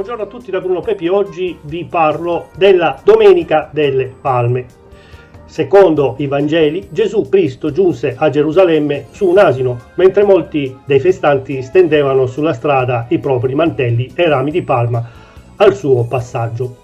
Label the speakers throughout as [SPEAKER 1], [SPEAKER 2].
[SPEAKER 1] Buongiorno a tutti da Bruno Pepi, oggi vi parlo della Domenica delle Palme. Secondo i Vangeli, Gesù Cristo giunse a Gerusalemme su un asino, mentre molti dei festanti stendevano sulla strada i propri mantelli e rami di palma al suo passaggio,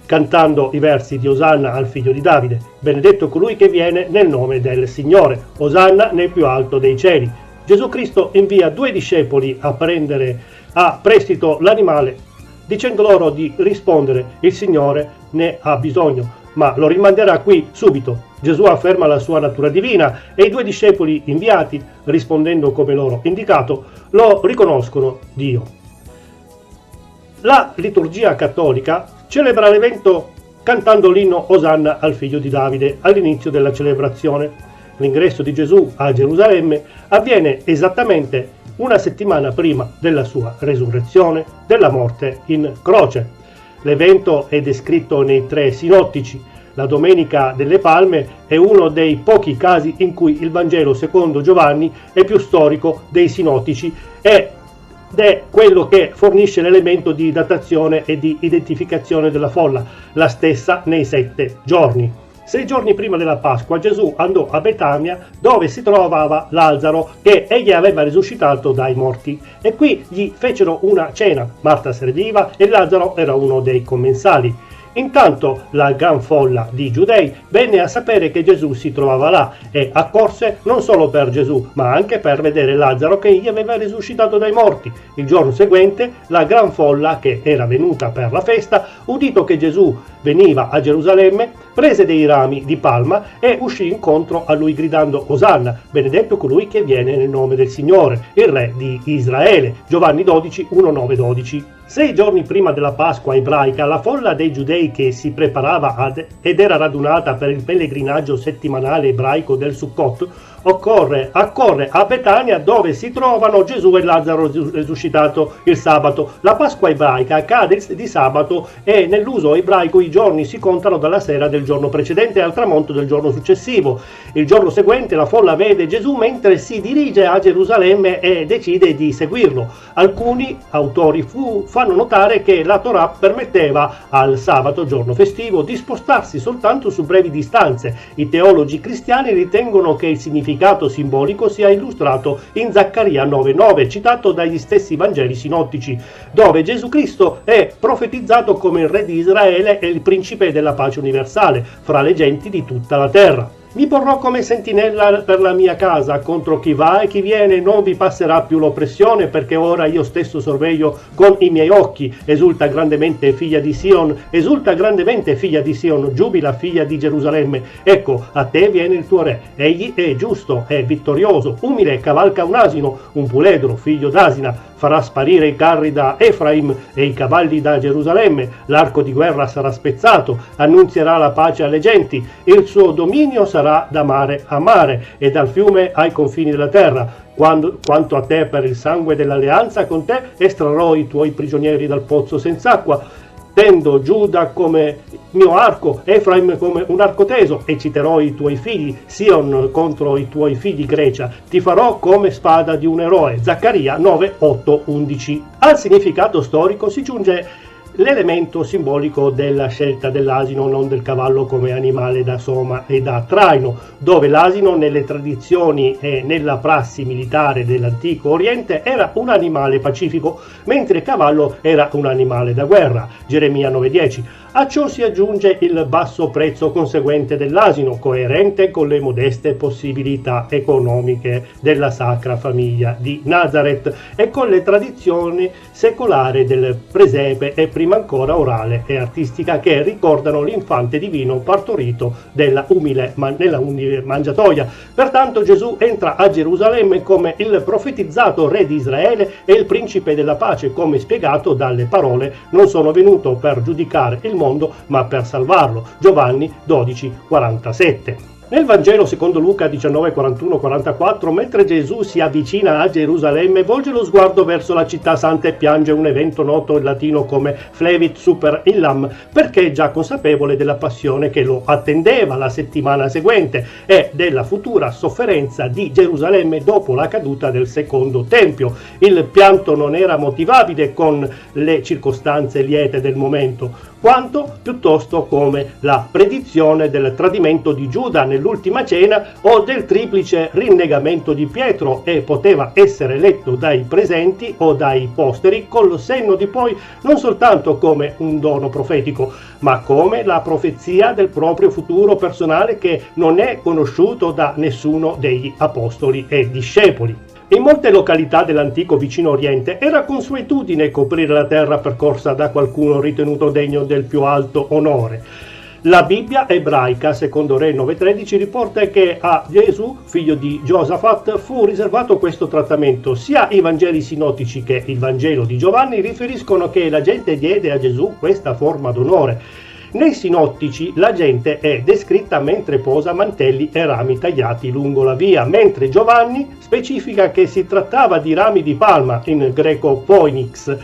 [SPEAKER 1] cantando i versi di Osanna al figlio di Davide, benedetto colui che viene nel nome del Signore, Osanna nel più alto dei cieli. Gesù Cristo invia 2 discepoli a prendere a prestito l'animale, dicendo loro di rispondere: il Signore ne ha bisogno, ma lo rimanderà qui subito. Gesù afferma la sua natura divina e i 2 discepoli inviati, rispondendo come loro indicato, lo riconoscono Dio. La liturgia cattolica celebra l'evento cantando l'inno Osanna al figlio di Davide all'inizio della celebrazione. L'ingresso di Gesù a Gerusalemme avviene esattamente una settimana prima della sua resurrezione, della morte in croce. L'evento è descritto nei 3 sinottici. La Domenica delle Palme è uno dei pochi casi in cui il Vangelo secondo Giovanni è più storico dei sinottici ed è quello che fornisce l'elemento di datazione e di identificazione della folla, la stessa nei 7 giorni. 6 giorni prima della Pasqua Gesù andò a Betania, dove si trovava Lazzaro, che egli aveva risuscitato dai morti, e qui gli fecero una cena. Marta serviva e Lazzaro era uno dei commensali. Intanto la gran folla di giudei venne a sapere che Gesù si trovava là e accorse non solo per Gesù, ma anche per vedere Lazzaro che egli aveva risuscitato dai morti. Il giorno seguente la gran folla che era venuta per la festa, udito che Gesù veniva a Gerusalemme, prese dei rami di palma e uscì incontro a lui gridando: Osanna, benedetto colui che viene nel nome del Signore, il Re di Israele. Giovanni 12, 1, 9, 12. 6 giorni prima della Pasqua ebraica, la folla dei giudei che si preparava ed era radunata per il pellegrinaggio settimanale ebraico del Sukkot accorre a Betania, dove si trovano Gesù e Lazzaro risuscitato il sabato. La Pasqua ebraica cade di sabato e nell'uso ebraico i giorni si contano dalla sera del giorno precedente al tramonto del giorno successivo. Il giorno seguente la folla vede Gesù mentre si dirige a Gerusalemme e decide di seguirlo. Alcuni autori fanno notare che la Torah permetteva al sabato, giorno festivo, di spostarsi soltanto su brevi distanze. I teologi cristiani ritengono che il significato simbolico sia illustrato in Zaccaria 9,9, citato dagli stessi Vangeli sinottici, dove Gesù Cristo è profetizzato come il Re di Israele e il Principe della pace universale fra le genti di tutta la terra. Mi porrò come sentinella per la mia casa, contro chi va e chi viene non vi passerà più l'oppressione, perché ora io stesso sorveglio con i miei occhi. Esulta grandemente figlia di Sion, giubila figlia di Gerusalemme. Ecco, a te viene il tuo re, egli è giusto, è vittorioso, umile, cavalca un asino, un puledro, figlio d'asina, farà sparire i carri da Efraim e i cavalli da Gerusalemme, l'arco di guerra sarà spezzato, annunzierà la pace alle genti, il suo dominio sarà da mare a mare e dal fiume ai confini della terra. Quanto a te, per il sangue dell'alleanza con te estrarrò i tuoi prigionieri dal pozzo senza acqua. Tendo Giuda come mio arco, Efraim come un arco teso, ecciterò i tuoi figli, Sion contro i tuoi figli Grecia, ti farò come spada di un eroe. Zaccaria 9, 8, 11. Al significato storico si giunge l'elemento simbolico della scelta dell'asino, non del cavallo come animale da soma e da traino, dove l'asino nelle tradizioni e nella prassi militare dell'antico Oriente era un animale pacifico, mentre il cavallo era un animale da guerra. Geremia 9,10. A ciò si aggiunge il basso prezzo conseguente dell'asino, coerente con le modeste possibilità economiche della Sacra Famiglia di Nazareth e con le tradizioni secolari del presepe e prima ancora orale e artistica, che ricordano l'infante divino partorito nella umile mangiatoia. Pertanto Gesù entra a Gerusalemme come il profetizzato Re di Israele e il Principe della pace, come spiegato dalle parole: non sono venuto per giudicare il mondo ma per salvarlo. Giovanni 12,47. Nel Vangelo secondo Luca 19, 41-44, mentre Gesù si avvicina a Gerusalemme, volge lo sguardo verso la città santa e piange un evento noto in latino come Flevit super illam, perché è già consapevole della passione che lo attendeva la settimana seguente e della futura sofferenza di Gerusalemme dopo la caduta del secondo tempio. Il pianto non era motivabile con le circostanze liete del momento, quanto piuttosto come la predizione del tradimento di Giuda nell'ultima cena o del triplice rinnegamento di Pietro, e poteva essere letto dai presenti o dai posteri col senno di poi non soltanto come un dono profetico, ma come la profezia del proprio futuro personale che non è conosciuto da nessuno degli apostoli e discepoli. In molte località dell'antico Vicino Oriente era consuetudine coprire la terra percorsa da qualcuno ritenuto degno del più alto onore. La Bibbia ebraica, secondo Re 9:13, riporta che a Gesù, figlio di Giosafat, fu riservato questo trattamento. Sia i Vangeli sinottici che il Vangelo di Giovanni riferiscono che la gente diede a Gesù questa forma d'onore. Nei sinottici la gente è descritta mentre posa mantelli e rami tagliati lungo la via, mentre Giovanni specifica che si trattava di rami di palma, in greco poinix.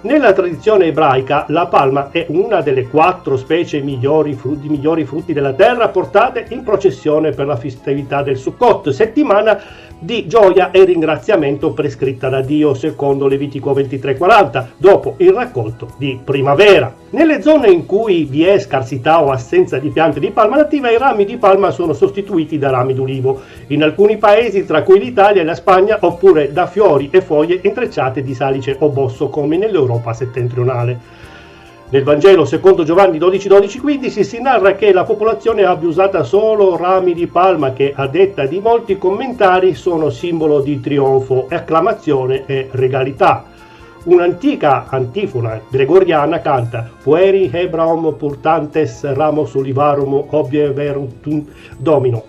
[SPEAKER 1] Nella tradizione ebraica la palma è una delle 4 specie migliori frutti della terra portate in processione per la festività del Sukkot, settimana di gioia e ringraziamento prescritta da Dio secondo Levitico 23:40, dopo il raccolto di primavera. Nelle zone in cui vi è scarsità o assenza di piante di palma nativa, i rami di palma sono sostituiti da rami d'ulivo, in alcuni paesi tra cui l'Italia e la Spagna, oppure da fiori e foglie intrecciate di salice o bosso come nell'Europa settentrionale. Nel Vangelo secondo Giovanni 12:15 si narra che la popolazione abbia usato solo rami di palma che, a detta di molti commentari, sono simbolo di trionfo, acclamazione e regalità. Un'antica antifona gregoriana canta Pueri Hebraum purtantes ramos olivarum obieverunt domino.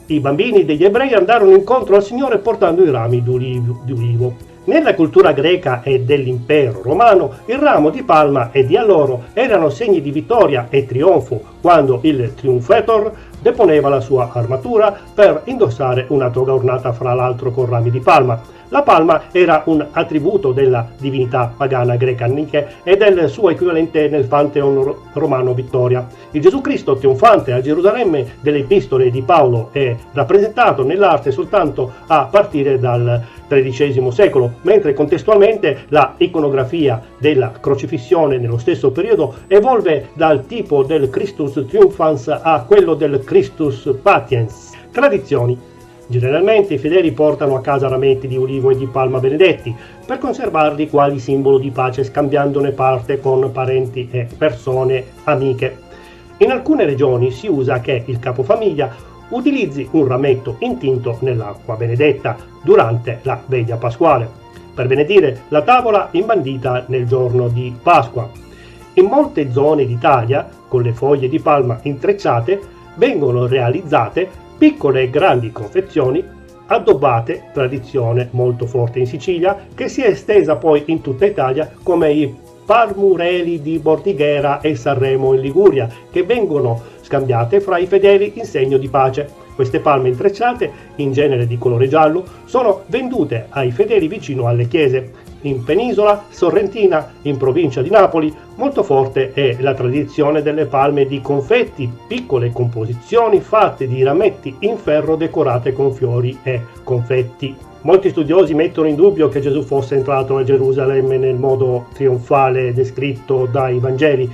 [SPEAKER 1] I bambini degli ebrei andarono incontro al Signore portando i rami d'ulivo. Nella cultura greca e dell'impero romano il ramo di palma e di alloro erano segni di vittoria e trionfo, quando il triumphator deponeva la sua armatura per indossare una toga ornata fra l'altro con rami di palma. La palma era un attributo della divinità pagana greca Nike e del suo equivalente nel Pantheon romano Vittoria. Il Gesù Cristo trionfante a Gerusalemme delle epistole di Paolo è rappresentato nell'arte soltanto a partire dal XIII secolo, mentre contestualmente la iconografia della crocifissione nello stesso periodo evolve dal tipo del Christus Triumphans a quello del Christus Patiens. Tradizioni. Generalmente i fedeli portano a casa rametti di ulivo e di palma benedetti per conservarli quali simbolo di pace, scambiandone parte con parenti e persone amiche. In alcune regioni si usa che il capofamiglia utilizzi un rametto intinto nell'acqua benedetta durante la veglia pasquale per benedire la tavola imbandita nel giorno di Pasqua. In molte zone d'Italia, con le foglie di palma intrecciate, vengono realizzate piccole e grandi confezioni addobbate, tradizione molto forte in Sicilia, che si è estesa poi in tutta Italia, come i parmureli di Bordighera e Sanremo in Liguria, che vengono scambiate fra i fedeli in segno di pace. Queste palme intrecciate, in genere di colore giallo, sono vendute ai fedeli vicino alle chiese. In penisola sorrentina, in provincia di Napoli, molto forte è la tradizione delle palme di confetti, piccole composizioni fatte di rametti in ferro decorate con fiori e confetti. Molti studiosi mettono in dubbio che Gesù fosse entrato a Gerusalemme nel modo trionfale descritto dai Vangeli.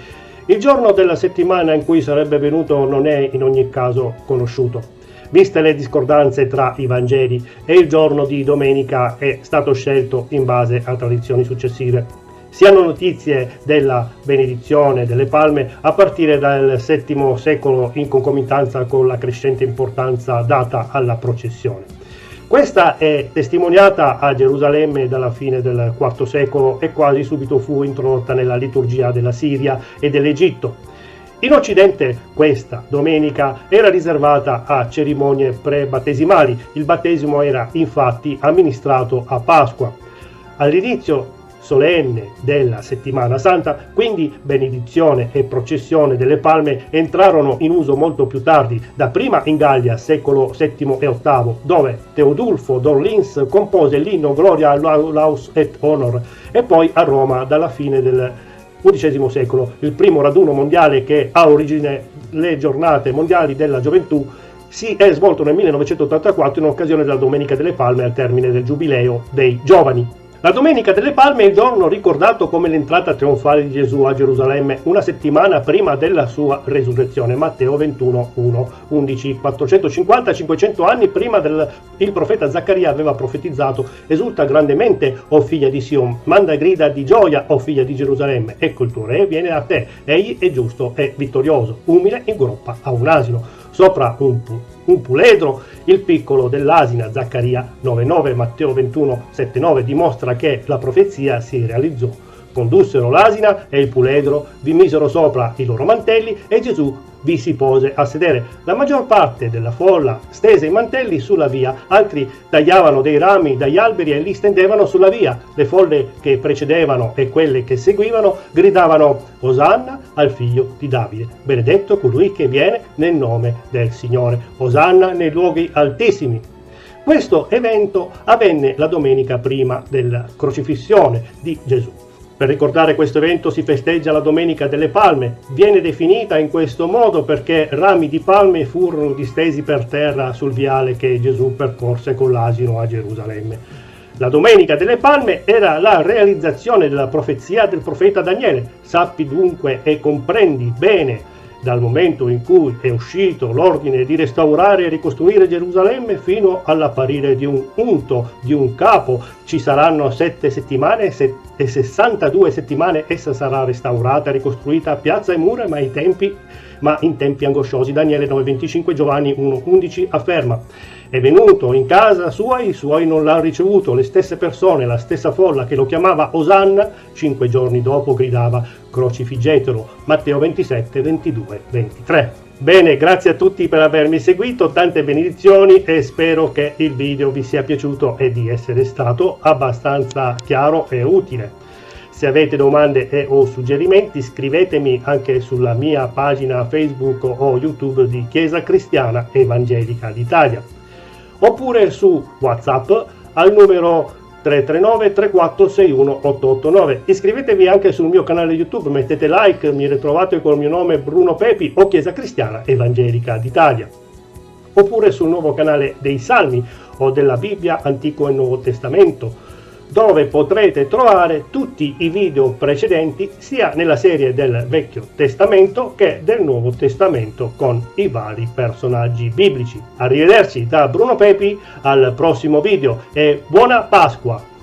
[SPEAKER 1] Il giorno della settimana in cui sarebbe venuto non è in ogni caso conosciuto. Viste le discordanze tra i Vangeli, e il giorno di domenica è stato scelto in base a tradizioni successive. Si hanno notizie della benedizione delle palme a partire dal VII secolo, in concomitanza con la crescente importanza data alla processione. Questa è testimoniata a Gerusalemme dalla fine del IV secolo e quasi subito fu introdotta nella liturgia della Siria e dell'Egitto. In Occidente questa domenica era riservata a cerimonie pre-battesimali. Il battesimo era infatti amministrato a Pasqua. All'inizio solenne della settimana santa, quindi benedizione e processione delle palme entrarono in uso molto più tardi, dapprima in Gallia, secolo VII e VIII, dove Teodulfo d'Orleans compose l'inno Gloria Laus et Honor, e poi a Roma dalla fine del XI secolo, il primo raduno mondiale che ha origine le giornate mondiali della gioventù si è svolto nel 1984 in occasione della Domenica delle Palme al termine del Giubileo dei Giovani. La Domenica delle Palme è il giorno ricordato come l'entrata trionfale di Gesù a Gerusalemme una settimana prima della sua resurrezione. Matteo 21, 1, 11, 450-500 anni prima il profeta Zaccaria aveva profetizzato: esulta grandemente, o figlia di Sion, manda grida di gioia, o figlia di Gerusalemme, ecco il tuo re viene a te, egli è giusto e vittorioso, umile in groppa a un asino, sopra un puledro. Il piccolo dell'asina, Zaccaria 9,9, Matteo 21, 7,9, dimostra che la profezia si realizzò. Condussero l'asina e il puledro, vi misero sopra i loro mantelli e Gesù vi si pose a sedere. La maggior parte della folla stese i mantelli sulla via, altri tagliavano dei rami dagli alberi e li stendevano sulla via. Le folle che precedevano e quelle che seguivano gridavano: Osanna al figlio di Davide, benedetto colui che viene nel nome del Signore, Osanna nei luoghi altissimi. Questo evento avvenne la domenica prima della crocifissione di Gesù. Per ricordare questo evento si festeggia la Domenica delle Palme. Viene definita in questo modo perché rami di palme furono distesi per terra sul viale che Gesù percorse con l'asino a Gerusalemme. La Domenica delle Palme era la realizzazione della profezia del profeta Daniele. Sappi dunque e comprendi bene, dal momento in cui è uscito l'ordine di restaurare e ricostruire Gerusalemme fino all'apparire di un unto, di un capo, ci saranno 7 settimane e 62 settimane essa sarà restaurata e ricostruita a piazza e mura, ma in tempi angosciosi. Daniele 9,25, Giovanni 1,11 afferma: è venuto in casa sua, i suoi non l'hanno ricevuto, le stesse persone, la stessa folla che lo chiamava Osanna, 5 giorni dopo gridava: crocifiggetelo. Matteo 27, 22, 23. Bene, grazie a tutti per avermi seguito, tante benedizioni e spero che il video vi sia piaciuto e di essere stato abbastanza chiaro e utile. Se avete domande e o suggerimenti scrivetemi anche sulla mia pagina Facebook o YouTube di Chiesa Cristiana Evangelica d'Italia, oppure su WhatsApp al numero 339 3461 889. Iscrivetevi anche sul mio canale YouTube, mettete like, mi ritrovate col mio nome Bruno Pepi o Chiesa Cristiana Evangelica d'Italia, oppure sul nuovo canale dei Salmi o della Bibbia Antico e Nuovo Testamento, dove potrete trovare tutti i video precedenti sia nella serie del Vecchio Testamento che del Nuovo Testamento con i vari personaggi biblici. Arrivederci da Bruno Pepi al prossimo video e buona Pasqua!